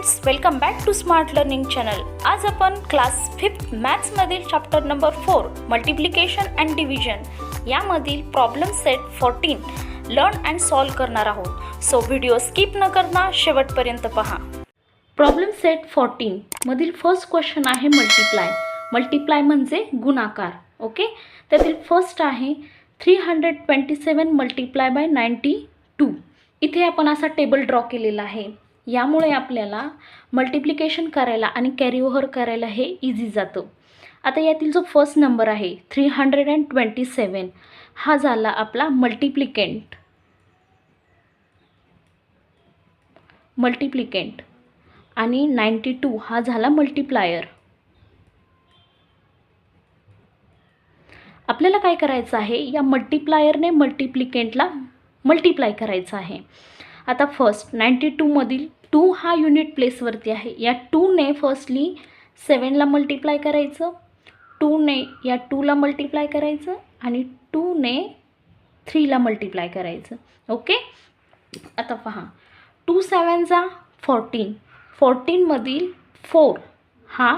Friends, welcome back to smart learning channel. आज आपण class 5th मॅथ्समधील chapter number 4 multiplication and division यामधील problem set 14 learn and solve करणार आहोत. So video skip न करता शेवटपर्यंत पहा. प्रॉब्लेम सेट 14 मधील फर्स्ट क्वेश्चन आहे मल्टिप्लाय. मल्टिप्लाय म्हणजे गुणाकार. ओके, त्यातील फर्स्ट आहे 327 मल्टिप्लाय बाय 92. इथे आपण असा टेबल ड्रॉ केलेला आहे. यामुळे आपल्याला मल्टिप्लिकेशन करायला आणि कॅरी ओव्हर करायला हे इझी जातं. आता यातील जो फर्स्ट नंबर आहे 327 हा झाला आपला मल्टिप्लिकेंट आणि 92 हा झाला मल्टिप्लायर. आपल्याला काय करायचं आहे, या मल्टिप्लायरने मल्टिप्लिकेंटला मल्टिप्लाय करायचं आहे. आता फर्स्ट 92 मधील 2 हा युनिट प्लेसवरती आहे. या 2ने फर्स्टली 7ला मल्टिप्लाय करायचं, 2ने या 2ला मल्टिप्लाय करायचं आणि 2ने 3ला मल्टिप्लाय करायचं. ओके, आता पहा 2 7 जा 14. 14 मधील 4 हा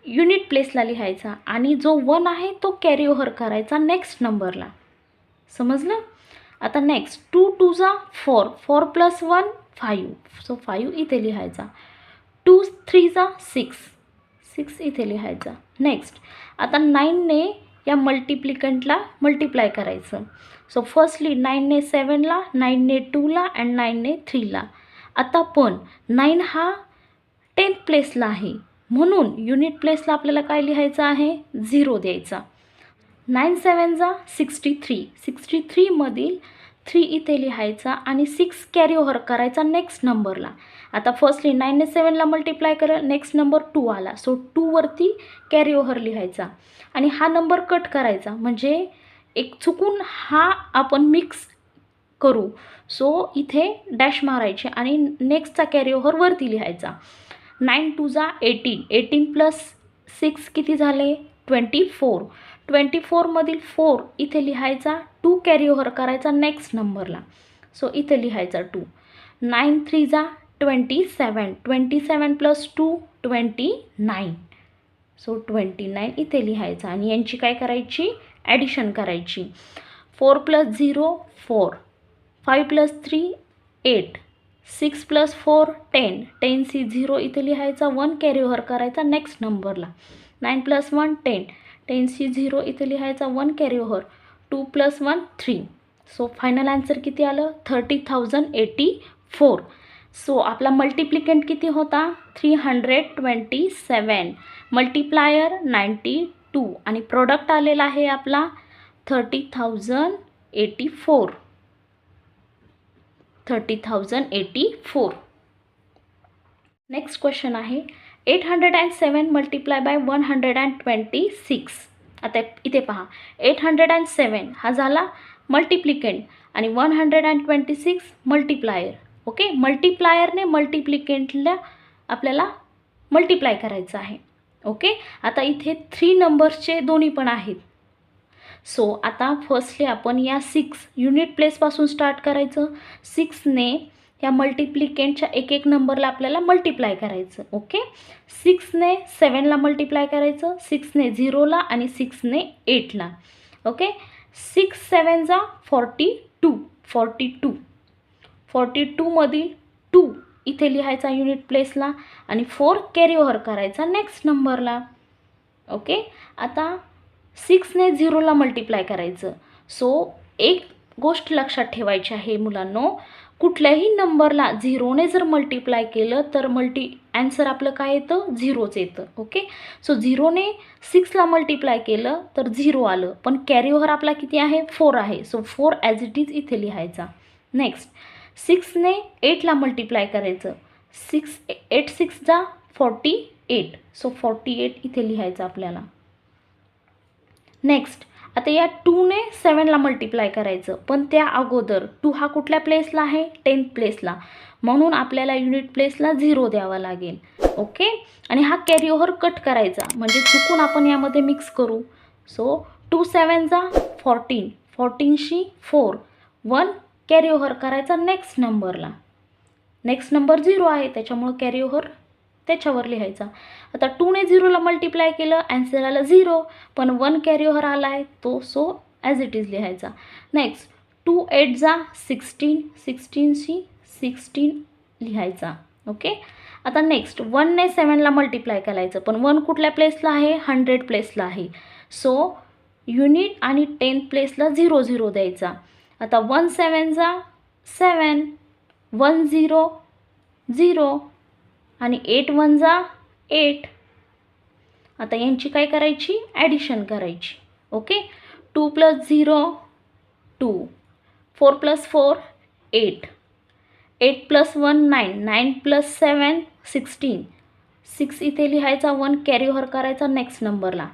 युनिट प्लेसला लिहायचा आणि जो 1 आहे तो कॅरी ओव्हर करायचा नेक्स्ट नंबरला. समजलं? आता नेक्स्ट 2 2 जा 4. 4 + 1 5. सो 5 इथे लिहायचा. 2 3 जा 6. 6 इथे लिहायचा. नेक्स्ट आता 9ने या मल्टिप्लिकंटला मल्टिप्लाय करायचं. सो फर्स्टली 9ने 7ला, 9ने 2ला अँड 9ने 3ला. आता पण 9 हा 10th प्लेसला आहे, म्हणून युनिट प्लेसला आपल्याला काय लिहायचं आहे, 0 द्यायचा. 9 7 जा 63. 63 मधील 3 इथे लिहायचा आणि 6 कॅरी ओव्हर करायचा नेक्स्ट नंबरला. आता फर्स्टली 9ने 7ला मल्टिप्लाय करा, नेक्स्ट नंबर 2 आला. सो 2 वरती कॅरी ओव्हर लिहायचा आणि हा नंबर कट करायचा, म्हणजे एक चुकून हा आपण मिक्स करू. सो इथे डॅश मारायचे आणि नेक्स्टचा कॅरी ओव्हर वरती लिहायचा. 9 2 जा 18. 18 + 6 किती झाले, 24. 24 मधील 4 इथे लिहायचा, 2 कॅरी ओव्हर करायचा नेक्स्ट नंबरला. सो इथे लिहायचा 2. 9 3 जा 27. 27 + 2 29. सो 29 इथे लिहायचा आणि यांची काय करायची, ॲडिशन करायची. 4 + 0 4. 5 + 3 8. 6 + 4 10. 10 सी 0 इथे लिहायचा, 1 कॅरी ओव्हर करायचा नेक्स्ट नंबरला. 9 + 1 10. 10 सी 0 इथे लिहायचा, 1 carry over. 2 + 1 3. So final answer किती आलं, 30,084. सो आपला मल्टिप्लिकेंट किती होता, 327, मल्टिप्लायर 92 आणि प्रोडक्ट आलेला आहे आपला 30,084. 30,084. नेक्स्ट क्वेश्चन आहे 807 मल्टिप्लाय बाय 126. आता इथे पहा 807 हा झाला मल्टिप्लिकेंट आणि 126 मल्टिप्लायर. ओके, मल्टिप्लायरने मल्टिप्लिकेंटला आपल्याला मल्टिप्लाय करायचं आहे. ओके, आता इथे 3 नंबर्सचे दोन्ही पण आहेत. सो आता फर्स्टली आपण या 6 युनिट प्लेसपासून स्टार्ट करायचं. 6ने या मल्टिप्लिकेंटच्या एक नंबरला आपल्याला मल्टिप्लाय करायचं. ओके, 6ने 7ला मल्टिप्लाय करायचं, 6ने 0ला आणि 6ने 8ला. ओके, 6 7 जा 42. 42. 42 मधील 2 इथे लिहायचा युनिट प्लेसला आणि 4 कॅरी ओव्हर करायचा नेक्स्ट नंबरला. ओके, आता 6ने 0ला मल्टिप्लाय करायचं. सो एक गोष्ट लक्षात ठेवायची आहे मुलांनो, कुठल्याही नंबरला 0ने जर मल्टिप्लाय केलं तर ॲन्सर आपलं काय येतं, 0च येतं. ओके, सो 0ने 6ला मल्टिप्लाय केलं तर 0 आलं, पण कॅरी ओव्हर आपला किती आहे, 4 आहे. सो 4 ॲज इट इज इथे लिहायचा. नेक्स्ट 6ने 8ला मल्टिप्लाय करायचं. 8 6 जा 48. सो 48 इथे लिहायचं आपल्याला. नेक्स्ट आता या 2ने 7ला मल्टिप्लाय करायचं, पण त्या अगोदर 2 हा कुठल्या प्लेसला आहे, 10th प्लेसला, म्हणून आपल्याला युनिट प्लेसला 0 द्यावा लागेल. ओके, आणि हा कॅरी ओव्हर कट करायचा, म्हणजे चुकून आपण यामध्ये मिक्स करू. सो 2 7 जा 14. 14शी 4, 1 कॅरी ओव्हर करायचा नेक्स्ट नंबरला. नेक्स्ट नंबर 0 आहे, त्याच्यामुळं कॅरी ओव्हर त्याच्यावर लिहायचा. आता 2ने 0ला मल्टिप्लाय केलं, ॲन्सर आलं 0, पण 1 कॅरी ओव्हर आला आहे तो, सो ॲज इट इज लिहायचा. नेक्स्ट 2 8 जा 16, 16शी 16 लिहायचा. ओके. आता नेक्स्ट 1ने 7ला मल्टिप्लाय करायचं, पण 1 कुठल्या प्लेसला आहे, 100 प्लेसला आहे, सो युनिट आणि 10 प्लेसला 0 0 द्यायचा. आता 1 7 जा 7, 1 0 0 आणि 8 1 जा 8. आता यांची काय करायची, ॲडिशन करायची. ओके. 2 + 0 2, 4 + 4 8, 8 + 1 9, 9 + 7 16, 6 इथे लिहायचा, 1 कॅरी ओव्हर करायचा नेक्स्ट नंबरला.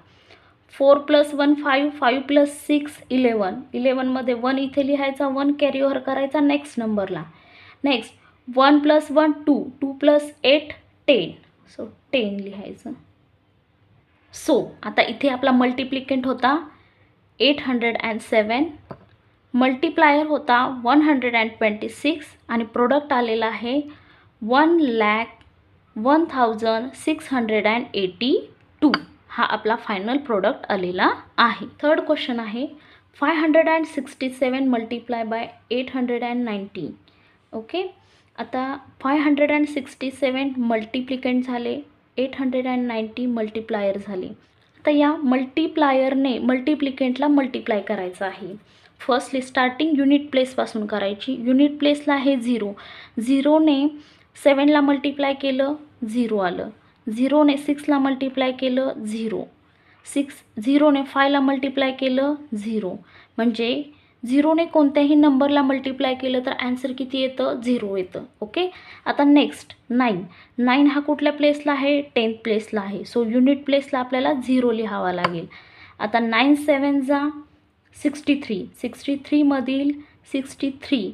4 + 1 5, 5 + 6 11, 11मध्ये 1 इथे लिहायचा, 1 कॅरी ओव्हर करायचा नेक्स्ट नंबरला. नेक्स्ट 1 + 1 2, 2 + 8 10, सो 10 लिहायचं. सो आता इथे आपला मल्टिप्लिकेंट होता 807, मल्टिप्लायर होता 126 आणि प्रोडक्ट आलेला आहे 1,01,682. हा आपला फायनल प्रोडक्ट आलेला आहे. थर्ड क्वेश्चन आहे 567 मल्टिप्लाय बाय 890. ओके. आता 567 मल्टिप्लिकेंट झाले, 890 मल्टिप्लायर झाले. आता या मल्टिप्लायरने मल्टिप्लिकेंटला मल्टिप्लाय करायचं आहे. फर्स्टली स्टार्टिंग युनिट प्लेसपासून करायची. युनिट प्लेसला आहे 0, 0ने 7ला मल्टिप्लाय केलं 0 आलं, 0ने 6ला मल्टिप्लाय केलं 0, 0ने 5ला मल्टिप्लाय केलं 0, म्हणजे 0ने कोणत्याही नंबरला मल्टिप्लाय केलं तर ॲन्सर किती येतं, 0 येतं. ओके. आता नेक्स्ट 9, 9 हा कुठल्या प्लेसला आहे, 10th प्लेसला आहे, सो युनिट प्लेसला आपल्याला 0 लिहावा लागेल. आता 9 7 जा 63, 63मधील 63,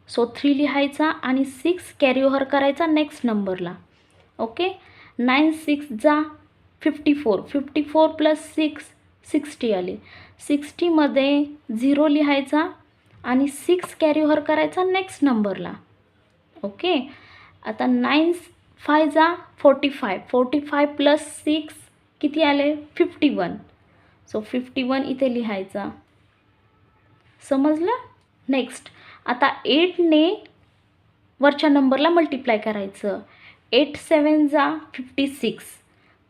सो 3 लिहायचा आणि 6 कॅरी ओव्हर करायचा नेक्स्ट नंबरला. ओके. 9 6 जा 54, 54 + 6 60 आले, 60मध्ये 0 लिहायचा आणि 6 कॅरी ओव्हर करायचा नेक्स्ट नंबरला. ओके. आता 9 5 जा 45, 45 + 6 किती आले, 51, सो 51 इथे लिहायचा. समजलं. नेक्स्ट आता 8ने वरच्या नंबरला मल्टिप्लाय करायचं. 8 7 जा 56,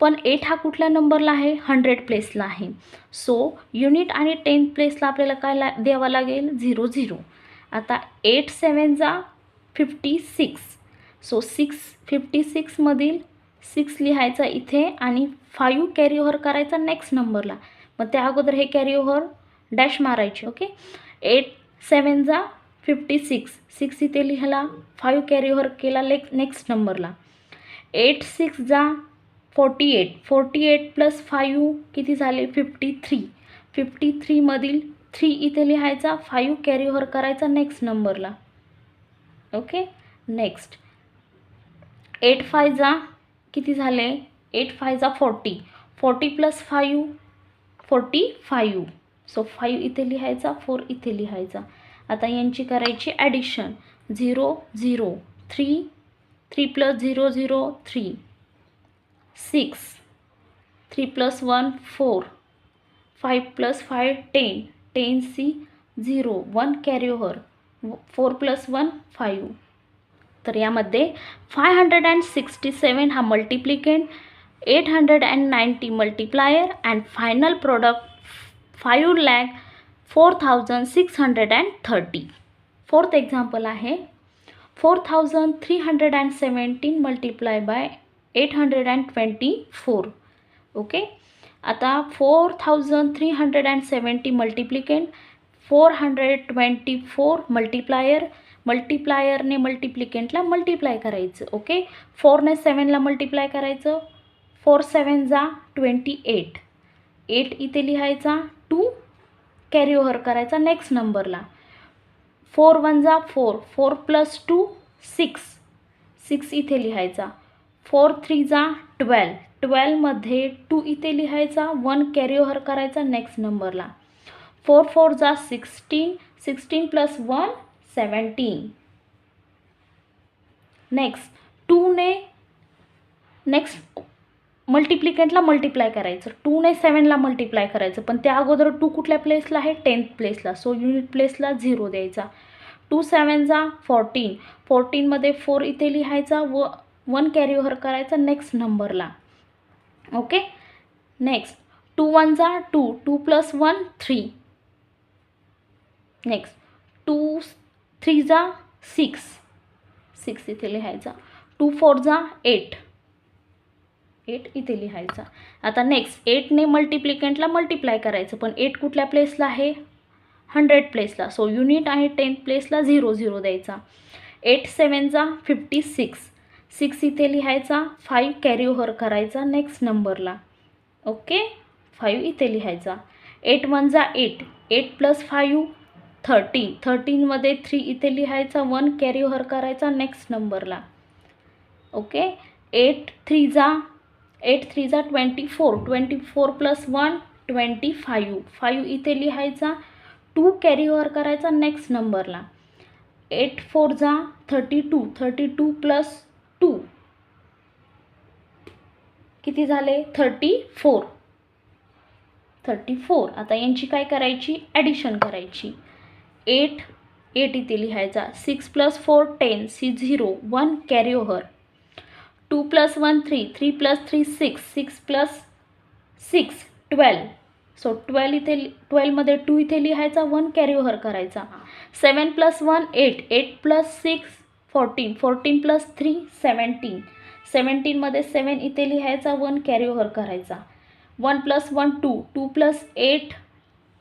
पण 8 हा कुठल्या नंबरला आहे, 100 प्लेसला आहे, सो युनिट आणि 10th प्लेसला आपल्याला काय द्यावं लागेल, 0 0. आता 8 7 जा 56, सो 56मधील 6 लिहायचा इथे आणि 5 कॅरी ओव्हर करायचा नेक्स्ट नंबरला. मग त्या अगोदर हे कॅरी ओव्हर डॅश मारायचे. ओके. 8 7 जा 56, 6 इथे लिहिला, 5 कॅरी ओव्हर केला नेक्स्ट नंबरला. 8 6 जा 48, 48 + 5 किती झाले, 53, 53मधील 3 इथे लिहायचा, 5 कॅरी ओव्हर करायचा नेक्स्ट नंबरला. ओके. नेक्स्ट 8 5 जा किती झाले, 8 5 जा 40, 40 + 5 45, सो 5 इथे लिहायचा, 4 इथे लिहायचा. आता यांची करायची ॲडिशन. 0 0 3, 3 + 0 0 3, 6, 3 + 1 4, 5 + 5 10, 10C 0, 1 carry over, 4 + 1 5. तर यामध्ये 567 हा मल्टिप्लिकेंट, 890 multiplier and final product 5,04,630. Fourth example आहे 4,317 मल्टिप्लाय बाय 824. ओके. आता 4,370 मल्टिप्लिकेंट, 424 मल्टिप्लायर, मल्टिप्लायरने मल्टिप्लिकेंटला मल्टिप्लाय करायचं. ओके. 4ने 7ला मल्टिप्लाय करायचं, 4 7 जा 28, 8 इथे लिहायचा, 2 कॅरी ओव्हर करायचा नेक्स्ट नंबरला. 4 1 जा 4, 4 + 2 6, 6 इथे लिहायचा. 4 3 जा 12, 12मध्ये 2 इथे लिहायचा, 1 कॅरी ओव्हर करायचा नेक्स्ट नंबरला. 4 4 जा 16, 16 + 1 17. नेक्स्ट 2ने नेक्स्ट मल्टिप्लिकेंटला मल्टिप्लाय करायचं, 2ने 7ला मल्टिप्लाय करायचं, पण त्या अगोदर 2 कुठल्या प्लेसला आहे, 10th प्लेसला, सो युनिट प्लेसला 0 द्यायचा. 2 7 14, 14मध्ये 4 इथे लिहायचा व 1 कॅरी ओव्हर करायचा नेक्स्ट नंबरला. ओके. नेक्स्ट 2 1 2, 2 + 1 3. नेक्स्ट 2 3 6, 6 इथे लिहायचा. 2 4 8, 8 इथे लिहायचा. आता नेक्स्ट 8ने मल्टिप्लिकेंटला मल्टिप्लाय करायचं, पण 8 कुठल्या प्लेसला आहे, 100 प्लेसला, सो युनिट आहे 10th प्लेसला 0 0 द्यायचा. 8 7 56, 6 इथे लिहायचा, 5 कॅरी ओव्हर करायचा नेक्स्ट नंबरला. ओके. 5 इथे लिहायचा. 8 1 8, 8 + 5 13, 13मध्ये 3 इथे लिहायचा, 1 कॅरी ओव्हर करायचा नेक्स्ट नंबरला. ओके. 8 3 24, 24 + 1 25, 5 इथे लिहायचा, 2 कॅरी ओव्हर करायचा नेक्स्ट नंबरला. 8 4 32, 32 + 2 किती झाले, 34. आता यांची काय करायची, ॲडिशन करायची. 8 इथे लिहायचा, 6 + 4 10, 0 1 कॅरी ओव्हर. 2 + 1 3, 3 + 3 6, 6 + 6 12, सो 12 इथे 12मध्ये 2 इथे लिहायचा, 1 कॅरी ओव्हर करायचा. 7 + 1 8, 8 + 6 14, 14 + 3 17, 17मध्ये 7 इथे लिहायचा, 1 कॅरी ओव्हर करायचा. 1 + 1 2, 2 + 8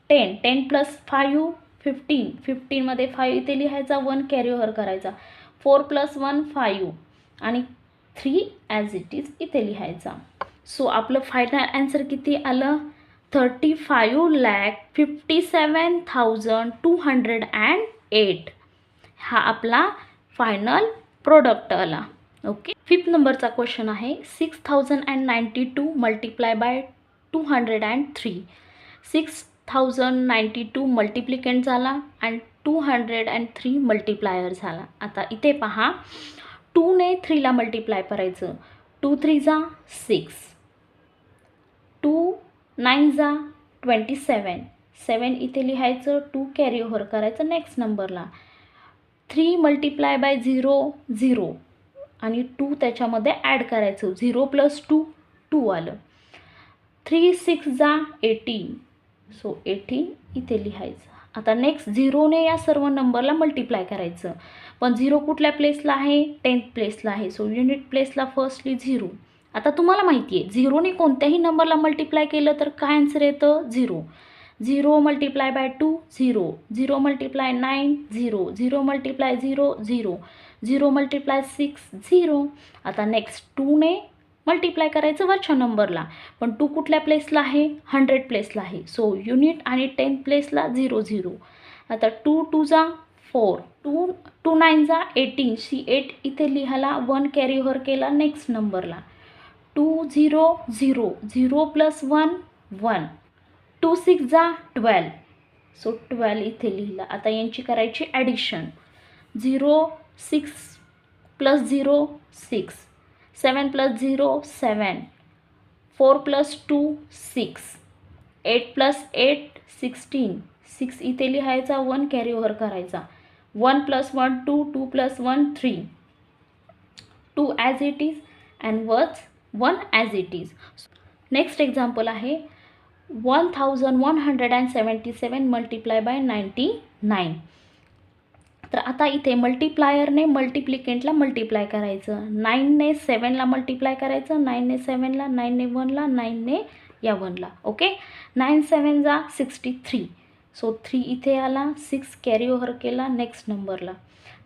10, 10 + 5 15, 15मध्ये 5 इथे लिहायचा, 1 कॅरी ओव्हर करायचा. 4 + 1 5 आणि 3 ॲज इट इज इथे लिहायचा. सो आपलं फायनल आन्सर किती आलं, 35,57,208. हा आपला फायनल प्रोडक्ट आला. ओके. 5th नंबरचा क्वेश्चन आहे, 6092 मल्टिप्लाय बाय 203. 6092 मल्टिप्लिकेंट झाला आणि 203 मल्टिप्लायर झाला. आता इथे पहा, 2ने 3ला मल्टिप्लाय करायचं, 2 3 6, 2 9 27, 7 इथे लिहायचं, 2 कॅरी ओव्हर करायचं नेक्स्ट नंबरला. 3 मल्टिप्लाय बाय 0 0 आणि 2 त्याच्यामध्ये ॲड करायचं, 0 + 2 2 आलं. 3 6 18, सो 18 इथे लिहायचं. आता नेक्स्ट 0ने या सर्व नंबरला मल्टिप्लाय करायचं, पण 0 कुठल्या प्लेसला आहे, 10th प्लेसला आहे, सो युनिट प्लेसला फर्स्टली 0. आता तुम्हाला माहिती आहे 0ने कोणत्याही नंबरला मल्टिप्लाय केलं तर काय आन्सर येतं, 0. 0 multiply by 2 0, 0 multiply 9 0, 0 multiply 0 0, 0 multiply 6 0. आता नेक्स्ट 2ने मल्टिप्लाय करायचं वरच्या नंबरला, पण 2 कुठल्या प्लेसला आहे, 100 प्लेसला आहे, सो युनिट आणि 10th प्लेसला 0 0. आता 2 2 4, 2 9 18, 8 इथे लिहायला, 1 कॅरी ओव्हर केला नेक्स्ट नंबरला. 2 0 0, 0 + 1 1, 2 6 12, सो 12 इथे लिहिला. आता यांची करायची ॲडिशन. 0 6 + 0 6, 7 + 0 7, 4 + 2 6, 8 + 8 16, 6 इथे लिहायचा, 1 कॅरी ओव्हर करायचा. 1 + 1 2, 2 + 1 3, 2 as it is and 1 as it is. Next example आहे, 1177 मल्टिप्लाय बाय 99. तर आता इथे मल्टिप्लायरने मल्टिप्लिकेंटला मल्टिप्लाय करायचं, 9ने 7ला मल्टिप्लाय करायचं, 9ने 7ला, 9ने 1ला, 9ने या 1ला. ओके. 9 7 63, सो 3 इथे आला, 6 कॅरी ओव्हर केला नेक्स्ट नंबरला.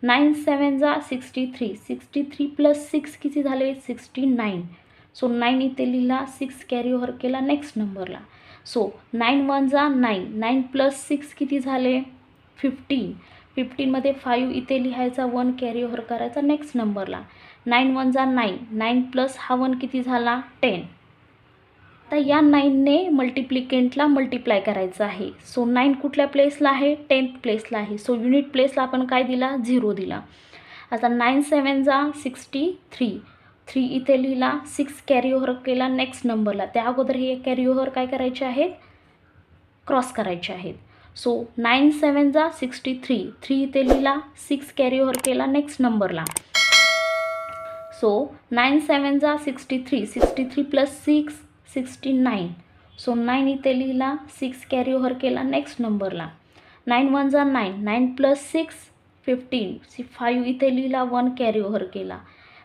9 7 63, 63 + 6 किती झाले, 69, सो 9 इथे लिहिला, 6 कॅरी ओव्हर केला नेक्स्ट नंबरला. सो 9 1 9, 9 + 6 किती झाले, 15, 15मध्ये 5 इथे लिहायचा, 1 कॅरी ओव्हर करायचा नेक्स्ट नंबरला. 9 1 9, 9 + हा 1 किती झाला, 10. आता या 9ने मल्टिप्लिकेंटला मल्टिप्लाय करायचं आहे, सो 9 कुठल्या प्लेसला आहे, 10th प्लेसला आहे, सो युनिट प्लेसला आपण काय दिला, 0 दिला. आता 9 7 जा 63, 3 इथे लिहिला, 6 कॅरी ओव्हर केला नेक्स्ट नंबरला. त्या अगोदर हे कॅरी ओव्हर काय करायचे आहेत, क्रॉस करायचे आहेत. सो 9 7 जा 63, 3 इथे लिहिला, 6 कॅरी ओव्हर केला नेक्स्ट नंबरला. सो 9 7 जा 63, 63 प्लस 6 69. सो 9 इथे लिहिला, 6 कॅरी ओव्हर केला नेक्स्ट नंबरला. 9 1 जा 9, 9 प्लस 6 15, 5 इथे लिहिला, 1 कॅरी ओव्हर केला.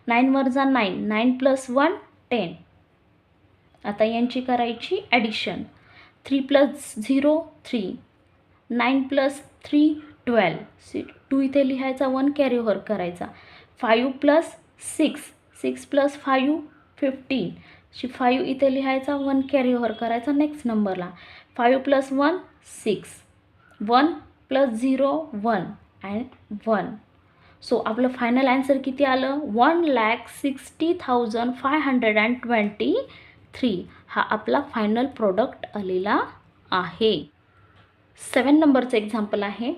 9 वर जा 9, 9 प्लस 1 10. आता यांची करायची ॲडिशन. 3 प्लस 0 3, 9 प्लस 3 12, 2 इथे लिहायचा, 1 कॅरी ओव्हर करायचा. 5 प्लस 6, 6 प्लस 5 15, 5 इथे लिहायचा, 1 कॅरी ओव्हर करायचा नेक्स्ट नंबरला. 5 प्लस 1 6, 1 प्लस 0 1 अँड 1. सो आपलं फायनल आन्सर किती आलं, 1,60,523. हा आपला फायनल प्रोडक्ट आलेला आहे. 7 नंबरचं एक्झाम्पल आहे.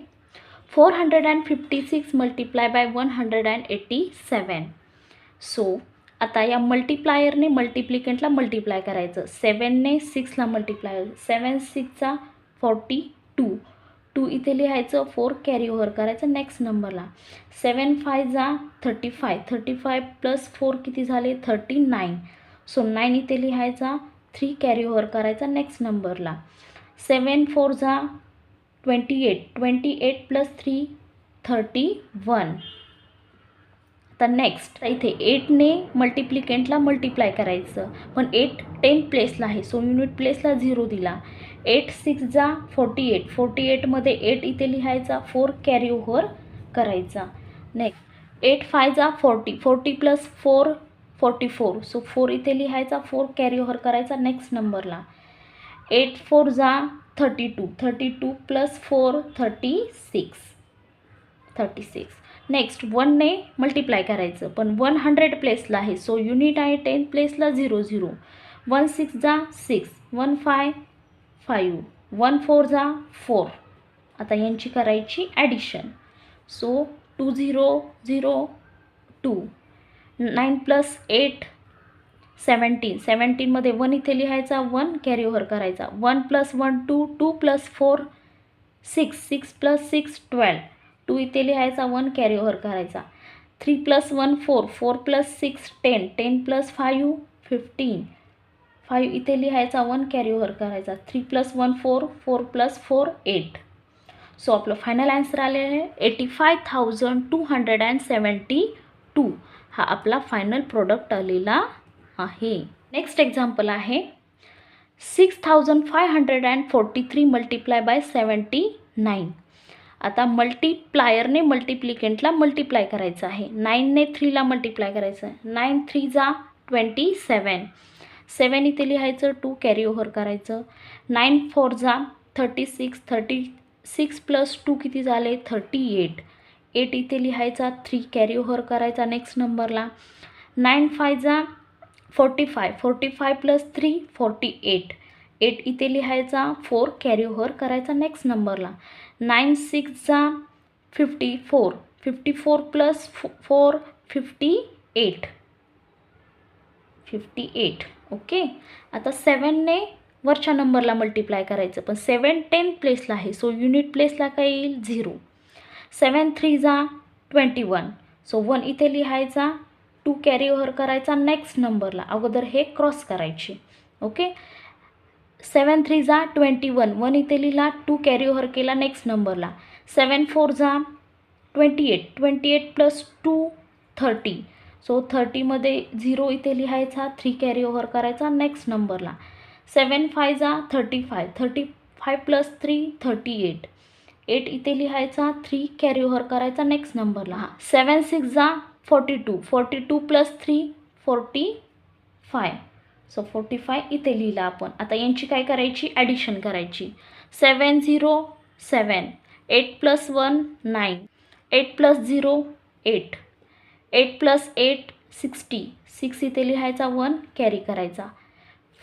456 मल्टिप्लाय बाय 187. सो आता या मल्टिप्लायरने मल्टिप्लिकंटला मल्टिप्लाय करायचं. 7ने 6ला मल्टिप्लाय, 7 6 42, 2 इथे लिहायचं, 4 कॅरी ओव्हर करायचं नेक्स्ट नंबरला. 7 5 35, 35 प्लस 4 किती झाले 39. सो 9 इथे लिहायचा, 3 कॅरी ओव्हर करायचा नेक्स्ट नंबरला. 7 4 28, 28 प्लस 3 31. तर नेक्स्ट इथे 8ने मल्टिप्लिकंटला मल्टिप्लाय करायचं, पण 8 10 प्लेसला आहे, सो युनिट प्लेसला 0 दिला. 8 6 जा 48, 48मध्ये 8 इथे लिहायचा, 4 कॅरी ओव्हर करायचा. नेक्स्ट 8 5 जा 40, 40 प्लस 4 44, सो 4 इथे लिहायचा, 4 कॅरी ओव्हर करायचा नेक्स्ट नंबरला. 8 4 जा 32, 32 प्लस 4 36. नेक्स्ट 1ने मल्टिप्लाय करायचं, पण 100 प्लेसला आहे, सो युनिट आहे 10 प्लेसला 0 0. 1 6 जा 6, 1 5 5, 1 4 जा 4. आता यांची करायची ॲडिशन. सो 2 0 0 2, 9 प्लस 8 17, 17मध्ये 1 इथे लिहायचा, 1 कॅरी ओव्हर करायचा. 1 प्लस 1 2, 2 प्लस 4 6, 6 प्लस 6 12, 2 इथे लिहायचा, 1 कॅरी ओव्हर करायचा. 3 प्लस 1 4, 4 प्लस 6 10, 10 प्लस 5 15, 5 इथे लिहायचा, 1 कॅरी ओव्हर करायचा. 3 प्लस 1 4, 4 प्लस 4 8. सो आपलं फायनल आन्सर आलेलं आहे 85,272. हा आपला फायनल प्रोडक्ट आलेला आहे. नेक्स्ट एक्झाम्पल आहे 6,543 मल्टिप्लाय बाय 79. आता मल्टिप्लायरने मल्टिप्लिकंटला मल्टिप्लाय करायचं आहे. 9ने 3ला मल्टिप्लाय करायचं. 9 3 जा 27, 7 इथे लिहायचं, 2 कॅरी ओव्हर करायचं. 9 4 जा 36, 36 प्लस 2 किती झाले 38, 8 इथे लिहायचा, 3 कॅरी ओव्हर करायचा नेक्स्ट नंबरला. 9 5 जा 45, 45 प्लस 3 48, 8 इथे लिहायचा, 4 कॅरी ओव्हर करायचा नेक्स्ट नंबरला. 9 6 जा 54, 54 प्लस 4 58. ओके. आता 7ने वरच्या नंबरला मल्टिप्लाय करायचं, पण 7 10 प्लेसला आहे, सो युनिट प्लेसला काय येईल 0. 7 3 जा 21, सो 1 इथे लिहायचा, 2 कॅरी ओव्हर करायचा नेक्स्ट नंबरला. अगोदर हे क्रॉस करायचे. ओके. 7 3 जा 21, 1 इथे लिहिला, 2 कॅरी ओव्हर केला नेक्स्ट नंबरला. 7 4 जा 28, 28 प्लस 2 30, सो 30मध्ये 0 इथे लिहायचा, 3 कॅरी ओव्हर करायचा नेक्स्ट नंबरला. 7 5 जा 35, 35 प्लस 3 38, 8 इथे लिहायचा, 3 कॅरी ओव्हर करायचा नेक्स्ट नंबरला. 7 6 जा 42, 42 प्लस 3 45, सो 45 इथे लिहिला आपण. आता यांची काय करायची ॲडिशन करायची. 7 0 7, 8 प्लस 1 9, 8 प्लस 0 8, 8 प्लस 8 60, 6 इथे लिहायचा, 1 कॅरी करायचा.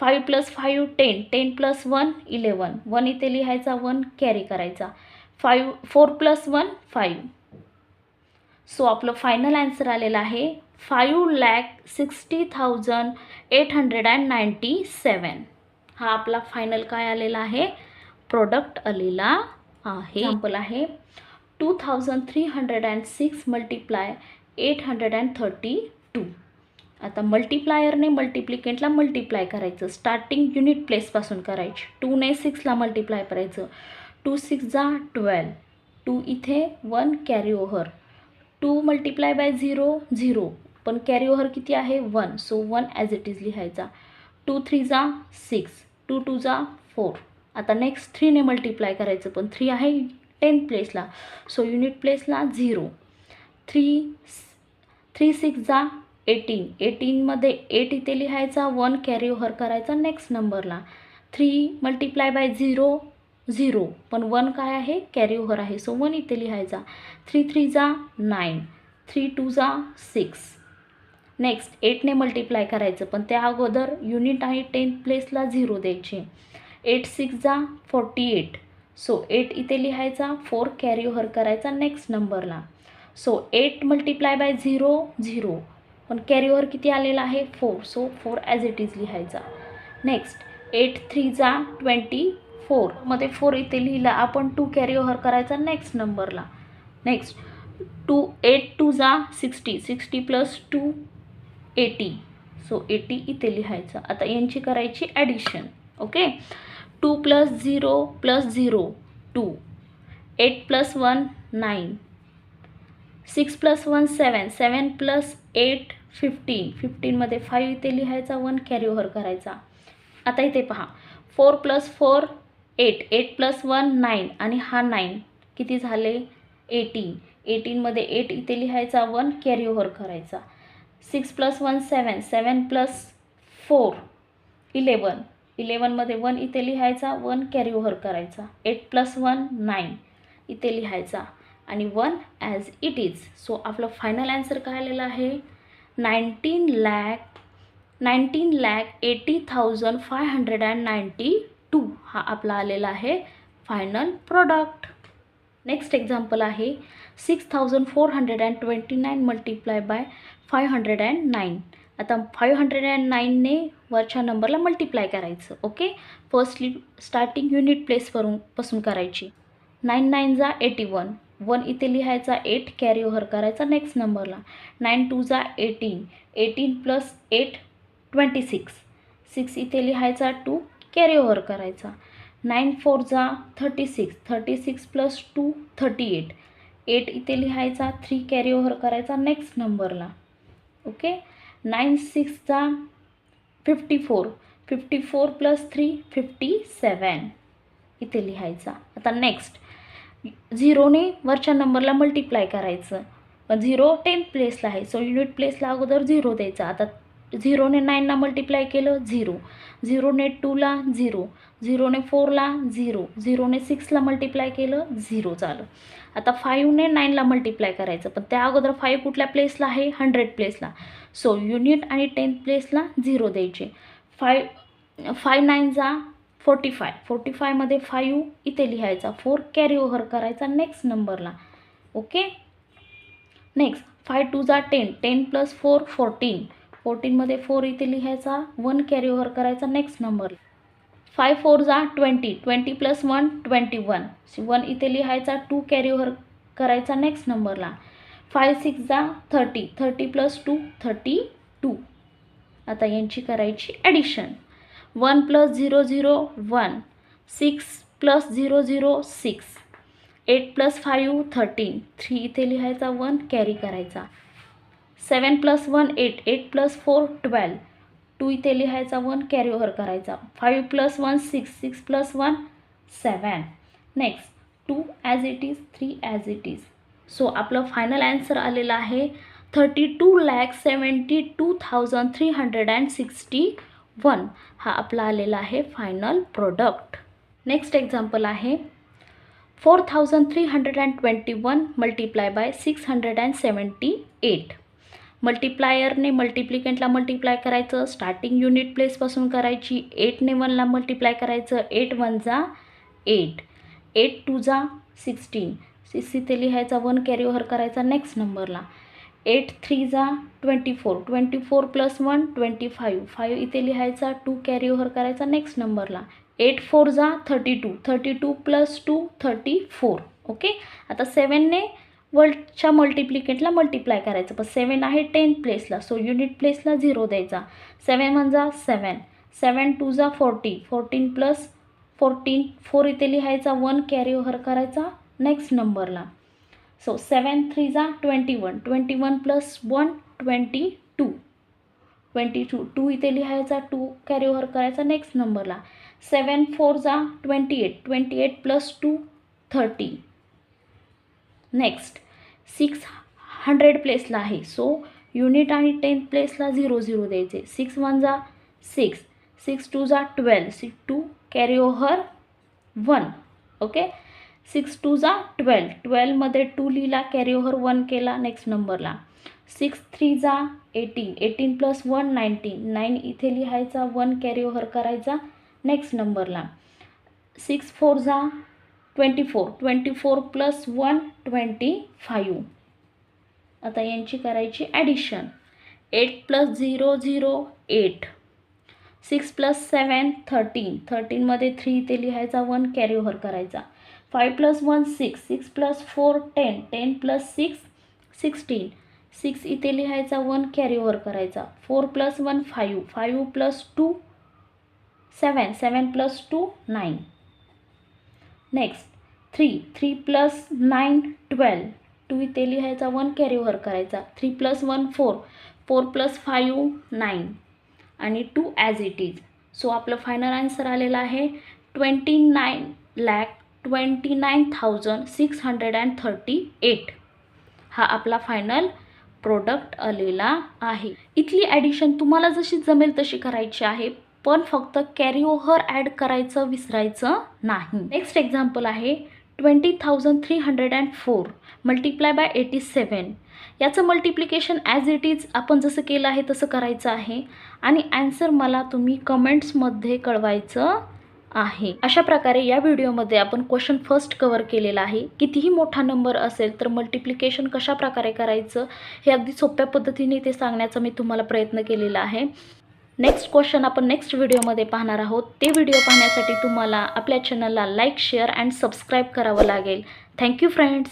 5 प्लस 5 10, 10 प्लस 1 11, 1 इथे लिहायचा, 1 कॅरी करायचा. 4 प्लस 1 5, सो आपलं फायनल आन्सर आलेलं आहे 5,60,897. हा आपला फायनल काय आलेला आहे, प्रोडक्ट आलेला आहे. एक्झाम्पल आहे 2,306 मल्टिप्लाय 832. आता मल्टिप्लायरने मल्टिप्लिकेंटला मल्टिप्लाय करायचं, स्टार्टिंग युनिट प्लेसपासून करायची. 2ने 6ला मल्टिप्लाय करायचं, 2 6 जा 12, 2 इथे 1 कॅरी ओव्हर, 2 मल्टिप्लाय बाय 0 0, पण कॅरी ओव्हर किती आहे 1, सो 1 ॲज इट इज लिहायचा. 2 3 जा 6, 2 2 जा 4. आता नेक्स्ट 3ने मल्टिप्लाय करायचं, पण 3 आहे 10th प्लेसला, सो युनिट प्लेसला 0. 3 6 जा 18, 18मध्ये 8 इथे लिहायचा, 1 कॅरी ओव्हर करायचा नेक्स्ट नंबरला. 3 मल्टिप्लाय बाय 0 0, पण 1 काय आहे कॅरी ओव्हर आहे, सो 1 इथे लिहायचा. 3 3 जा 9, 3 2 जा 6. नेक्स्ट 8ने मल्टिप्लाय करायचं, पण त्या अगोदर युनिट आहे 10th प्लेसला 0 द्यायचे. 8 6 जा 48, सो 8 इथे लिहायचा, 4 कॅरी ओव्हर करायचा नेक्स्ट नंबरला. सो 8 मल्टिप्लाय बाय 0 0, पण कॅरी ओव्हर किती आलेला आहे 4, सो 4 ॲज इट इज लिहायचा. नेक्स्ट 8 3 जा 24, मध्ये 4 इथे लिहिला आपण, 2 कॅरी ओव्हर करायचा नेक्स्ट नंबरला. नेक्स्ट 8 2 जा 60, 60 प्लस 2 80, सो 80 इथे लिहायचं. आता यांची करायची addition. Okay, 2 plus 0 plus 0 2, 8 plus 1 9, 6 plus 1 7, 7 plus 8 15, 15मध्ये 5 इथे लिहायचा, 1 कॅरी ओव्हर करायचा. आता इथे पहा 4 प्लस 4 8, 8 प्लस 1 9, आणि हा 9 किती झाले 18, 18मध्ये 8 इथे लिहायचा, 1 कॅरी ओव्हर करायचा. 6 प्लस 1 7, 7 प्लस 4 11, 11मध्ये 1 इथे लिहायचा, 1 कॅरी ओव्हर करायचा. 8 प्लस 1 9 इथे लिहायचा, आणि 1 ॲज इट इज. सो आपलं फायनल आन्सर काय आलेलं आहे 19,80,592. हा आपला आलेला आहे फायनल प्रोडक्ट. नेक्स्ट एक्झाम्पल आहे 6,429 मल्टिप्लाय बाय 509. आता 509ने वरच्या नंबरला मल्टिप्लाय करायचं. ओके, फर्स्टली स्टार्टिंग युनिट पासून करायची. 9 9 जा 81, 1 इथे लिहायचा, 8 कॅरी ओव्हर करायचा नेक्स्ट नंबरला. 9 2 जा 18, 18 प्लस 8 26, 6 इथे लिहायचा, 2 कॅरी ओव्हर करायचा. 9 4 जा 36, 36 प्लस 2 38, 8 इथे लिहायचा, 3 कॅरी ओव्हर करायचा नेक्स्ट नंबरला. ओके, 9 6 जा 54, 54 प्लस 3 57 इथे लिहायचा. आता नेक्स्ट 0ने वरच्या नंबरला मल्टिप्लाय करायचं, पण 0 10th प्लेसला आहे, सो युनिट प्लेसला अगोदर 0 द्यायचा. आता 0ने 9ला मल्टिप्लाय केलं 0, 0ने 2ला 0, 0ने 4ला 0, 0ने 6ला मल्टिप्लाय केलं 0 झालं. आता 5ने 9ला मल्टिप्लाय करायचं, पण त्या अगोदर 5 कुठल्या प्लेसला आहे 100 प्लेसला, सो युनिट आणि 10th प्लेसला 0 द्यायचे. 5 9 जा 45, 45मध्ये 5 इथे लिहायचा, 4 कॅरी ओव्हर करायचा नेक्स्ट नंबरला. ओके, नेक्स्ट 5 2 जा 10, 10 प्लस 4 14, 14मध्ये 4 इथे लिहायचा, 1 कॅरी ओव्हर करायचा नेक्स्ट नंबरला. 5 4 जा 20, 20 प्लस 1 21, 1 इथे लिहायचा, 2 कॅरी ओव्हर करायचा नेक्स्ट नंबरला. 5 6 जा 30, 30 प्लस 2 32. आता यांची करायची ॲडिशन. 1 प्लस 0 0 1, 6 प्लस 0 0 6, 8 प्लस 5 13, 3 इथे लिहायचा, 1 कॅरी करायचा. 7 प्लस 1 8, 8 प्लस 4 12, 2 इथे लिहायचा, 1 कॅरी ओव्हर करायचा. 5 plus 1 6, 6 plus 1 7. Next 2 as it is, 3 as it is. So आपलं फायनल आन्सर आलेलं आहे 32,72,361. हा आपला आलेला आहे फायनल प्रोडक्ट. नेक्स्ट एक्झाम्पल आहे 4,321 मल्टिप्लाय बाय 678. मल्टिप्लायरने मल्टिप्लिकेंटला मल्टिप्लाय करायचं, स्टार्टिंग युनिट प्लेसपासून करायची. 8ने 1ला मल्टिप्लाय करायचं, 8 1 जा 8, 8 2 जा 16, 6 इथे लिहायचा, 1 कॅरी ओव्हर करायचा नेक्स्ट नंबरला. 8 3 जा 24, 24 + 1 25, 5 इथे लिहायचा, 2 कॅरी ओव्हर करायचा नेक्स्ट नंबरला. 8 4 जा 32, 32 + 2 34. ओके. आता 7ने वर्ल्डच्या मल्टिप्लिकेटला मल्टिप्लाय करायचं, पण 7 आहे 10 प्लेसला, सो युनिट प्लेसला 0 द्यायचा. 7 1 जा 7, 7 2 जा 40, 14 + 14, 4 इथे लिहायचा, 1 कॅरी ओव्हर करायचा नेक्स्ट नंबरला. सो 7 3 जा 21, 21 + 1 22, 22 2 इथे लिहायचा, 2 कॅरी ओव्हर करायचा नेक्स्ट नंबरला. 7 4 जा 28, 28 + 2 30. नेक्स्ट 6 100 प्लेसला आहे, सो युनिट आणि 10 प्लेसला 0 0 द्यायचे. 6 1 जा 6, 6 2 जा 12, 6 2 कॅरी ओव्हर 1. ओके. 6 2 जा 12, 12मध्ये 2 लिहिला, कॅरी ओव्हर 1 केला नेक्स्ट नंबरला. 6 3 जा 18, 18 + 1 19, 9 इथे लिहायचा, 1 कॅरी ओव्हर करायचा नेक्स्ट नंबरला. 6 4 जा 24, 24 + 1 25. आता यांची करायची ॲडिशन. 8 + 0 0 8, 6 + 7 13, 13मध्ये 3 इथे लिहायचा, 1 कॅरी ओव्हर करायचा. 5 + 1 6, 6 + 4 10, 10 + 6 16, 6 इथे लिहायचा, 1 कॅरी ओव्हर करायचा. 4 + 1 5, 5 + 2 7, 7 + 2 9. नेक्स्ट 3 3 + 9 12, 2 इथे लिहायचा, 1 कॅरी ओव्हर करायचा. 3 + 1 4, 4 + 5 9 आणि 2 ॲज इट इज. सो आपलं फायनल आन्सर आलेला आहे 29,29,638. हा आपला फायनल प्रोडक्ट आलेला आहे. इथली ॲडिशन तुम्हाला जशी जमेल तशी करायची आहे, पण फक्त कॅरी ओव्हर ॲड करायचं विसरायचं नाही. नेक्स्ट एक्झाम्पल आहे 20,304 मल्टिप्लाय बाय 87. याचं मल्टिप्लिकेशन ॲज इट इज आपण जसं केलं आहे तसं करायचं आहे आणि ॲन्सर मला तुम्ही कमेंट्समध्ये कळवायचं आहे. अशा प्रकारे या व्हिडिओमध्ये आपण क्वेश्चन फर्स्ट कव्हर केलेला आहे. कितीही मोठा नंबर असेल तर मल्टिप्लिकेशन कशा प्रकारे करायचं हे अगदी सोप्या पद्धतीने ते सांगण्याचा मी तुम्हाला प्रयत्न केलेला आहे. नेक्स्ट क्वेश्चन आपण नेक्स्ट व्हिडिओमध्ये पाहणार आहोत. ते व्हिडिओ पाहण्यासाठी तुम्हाला आपल्या चॅनलला लाईक शेअर अँड सबस्क्राईब करावं लागेल. Thank you friends.